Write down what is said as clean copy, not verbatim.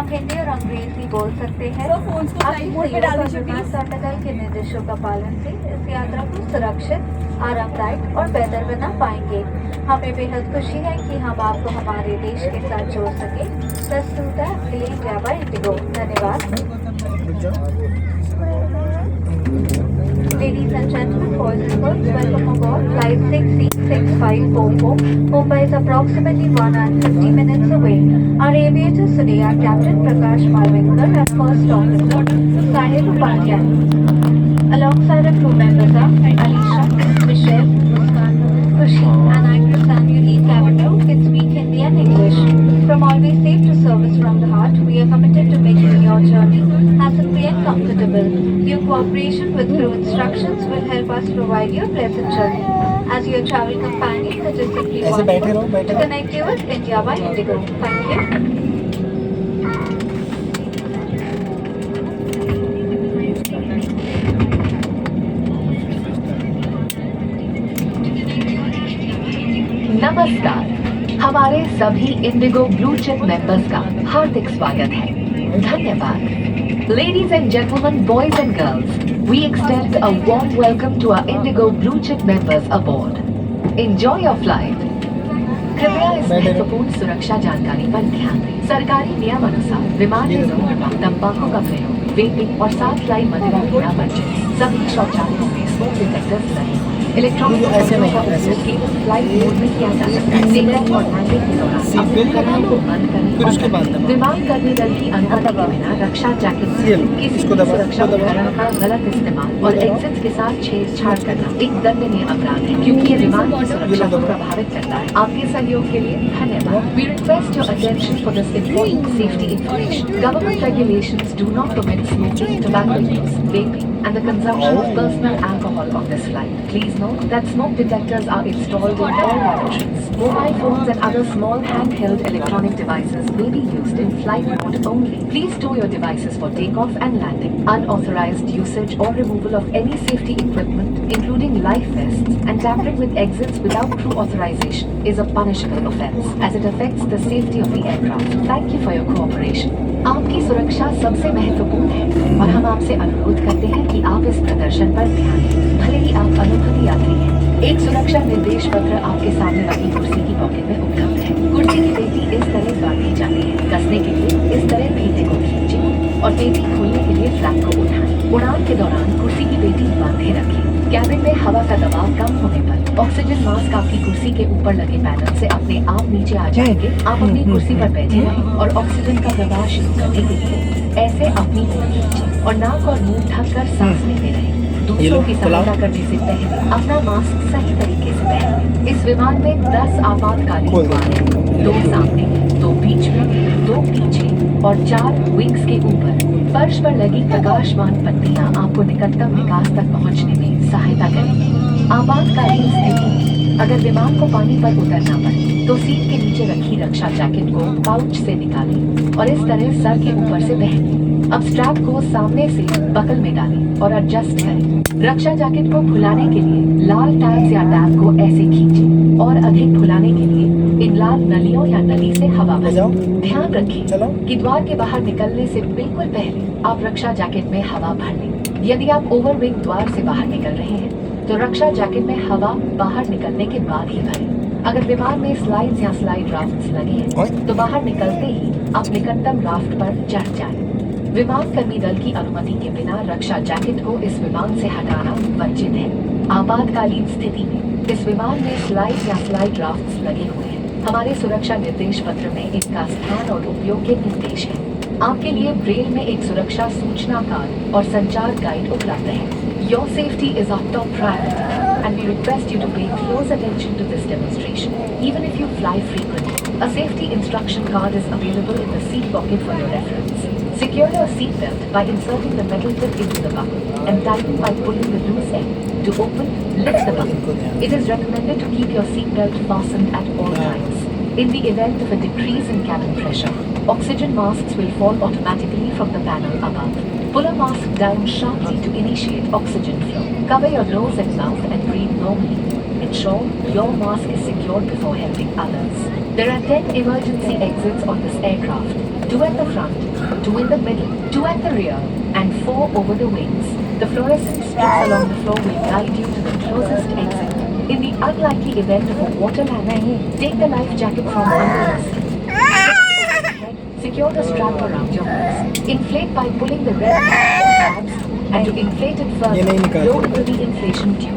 हम हिंदी और अंग्रेजी बोल सकते हैं। आपकी सहयोग के निर्देशों का पालन से इस यात्रा को सुरक्षित, आरामदायक और बेहतर बना पाएंगे। हमें बेहद खुशी है कि हम आपको हमारे देश के साथ जोड़ सके। प्रस्तुत है प्लेन जावा इंडिगो। धन्यवाद। Ladies and gentlemen, boys and girls, welcome aboard flight 6C6544. Mumbai is approximately 1 hour and 50 minutes away. Our aviators today are Captain Prakash Malvinkar and First Officer Sahil Upadhyay. Alongside our crew members are Alisha, Michelle, Muskan, Khushi, and I, Krisan, your lead cabin crew, can speak Hindi and English. From always safe to service from the heart, we are committed to making your journey hassle-free and comfortable. Your cooperation with crew instructions will help us provide you a pleasant journey. As your travel companion, it is simply wonderful to connect you with India by Indigo. Thank you. नमस्कार, हमारे सभी Indigo blue chip members का हार्दिक स्वागत है। धन्यवाद। Ladies and gentlemen, boys and girls, we extend a warm welcome to our Indigo blue chip members aboard. Enjoy your flight. कृपया इस महत्वपूर्ण सुरक्षा जानकारी पर ध्यान दें। सरकारी नियम अनुसार विमान इंजन में तंबाकू का प्रयोग, वेपिंग और साथ लाई मदिरा पीना वर्जित है। सभी शौचालयों में स्मोक डिटेक्टर्स लगे हैं। इलेक्ट्रॉनिक उपकरणों का उपयोग केवल फ्लाइट मोड में किया जा सकता है। टेकऑफ और लैंडिंग के दौरान अपने उपकरणों को बंद करें। विमान कर्मी दल की अनुमति के बिना रक्षा जैकेट से किसी भी सुरक्षा उपकरण का गलत इस्तेमाल और एग्जिट के साथ छेड़छाड़ करना एक दंडनीय अपराध है, क्योंकि ये विमान की सुरक्षा को प्रभावित करता है। आपके सहयोग के लिए धन्यवाद। We request your attention for this important safety information. Government regulations do not permit smoking, tobacco use, vaping, and the consumption of personal alcohol on this flight. Please note that smoke detectors are installed in all lavatories. Mobile phones and other small handheld electronic devices may be used in flight mode only. Please stow your devices for takeoff and landing. Unauthorized usage or removal of any safety equipment, including life vests, and tampering with exits without crew authorization is a punishable offense, as it affects the safety of the aircraft. Thank you for your cooperation. आपकी सुरक्षा सबसे महत्वपूर्ण है और हम आपसे अनुरोध करते हैं कि आप इस प्रदर्शन पर ध्यान दें, भले ही आप अनुभवी यात्री हैं। एक सुरक्षा निर्देश पत्र आपके सामने वाली कुर्सी की पॉकेट में उपलब्ध है। कुर्सी की पेटी इस तरह बांधी जाती है। कसने के लिए इस तरह फीते को खींचें और पेटी खोलने के लिए फ्लैप को उठाएं। उड़ान के दौरान कुर्सी की पेटी बांधे रखें। कैबिन में हवा का दबाव कम होने पर ऑक्सीजन मास्क आपकी कुर्सी के ऊपर लगे पैनल से अपने आप नीचे आ जाएंगे। आप अपनी कुर्सी पर बैठे रहें और ऑक्सीजन का प्रवाह शुरू करने के लिए ऐसे अपनी मुंह खींचें और नाक और मुंह ढककर सांस लेते रहें। दूसरों की सहायता करने से पहले अपना मास्क सही तरीके से पहनें। इस विमान में 10 आपातकालीन द्वार हैं, 2 सामने, 2 बीच में, 2 पीछे और 4 विंग्स के ऊपर। फर्श पर लगी प्रकाशमान पट्टियां आपको निकटतम निकास तक पहुंचने में सहायता करेंगी। आपातकालीन स्थिति में अगर विमान को पानी पर उतरना पड़े तो सीट के नीचे रखी रक्षा जैकेट को पाउच से निकालें और इस तरह सर के ऊपर से पहनें। अब स्ट्रैप को सामने से बकल में डालें और एडजस्ट करें। रक्षा जैकेट को फुलाने के लिए लाल टैब्स या टैब को ऐसे खींचें और अधिक फुलाने के लिए इन लाल नलियों या नली से हवा भरें। ध्यान रखें कि द्वार के बाहर निकलने से बिल्कुल पहले आप रक्षा जैकेट में हवा भर लें। यदि आप ओवरविंग द्वार से बाहर निकल रहे हैं तो रक्षा जैकेट में हवा बाहर निकलने के बाद ही भरें। अगर विमान में स्लाइड्स या स्लाइड राफ्ट्स लगे हैं तो बाहर निकलते ही आप निकटतम राफ्ट पर चढ़ जाएं। विमान कर्मी दल की अनुमति के बिना रक्षा जैकेट को इस विमान से हटाना वर्जित है। आपातकालीन स्थिति में इस विमान में स्लाइड या स्लाइड राफ्ट्स लगे हुए हैं। हमारे सुरक्षा निर्देश पत्र में इनका स्थान और उपयोग के निर्देश हैं। आपके लिए ब्रेल में एक सुरक्षा सूचना कार्ड और संचार गाइड उपलब्ध है। Your safety is our top priority, and we request you to pay close attention to this demonstration. Even if you fly frequently, a safety instruction card is available in the seat pocket for your reference. Secure your seat belt by inserting the metal tip into the buckle and tighten by pulling the loose end. To open, lift the buckle. It is recommended to keep your seat belt fastened at all times. In the event of a decrease in cabin pressure, oxygen masks will fall automatically from the panel above. Pull a mask down sharply to initiate oxygen flow. Cover your nose and mouth and breathe normally. ensure your mask is secured before helping others. There are 10 emergency exits on this aircraft. 2 at the front, 2 in the middle, 2 at the rear, and 4 over the wings. The fluorescent strips along the floor will guide you to the closest exit. In the unlikely event of a water landing, take the life jacket from under the seat. Secure the strap around your waist. Inflate by pulling the red tabs, and to inflate it ये नहीं further, निकाल blow सकते। into the inflation tube.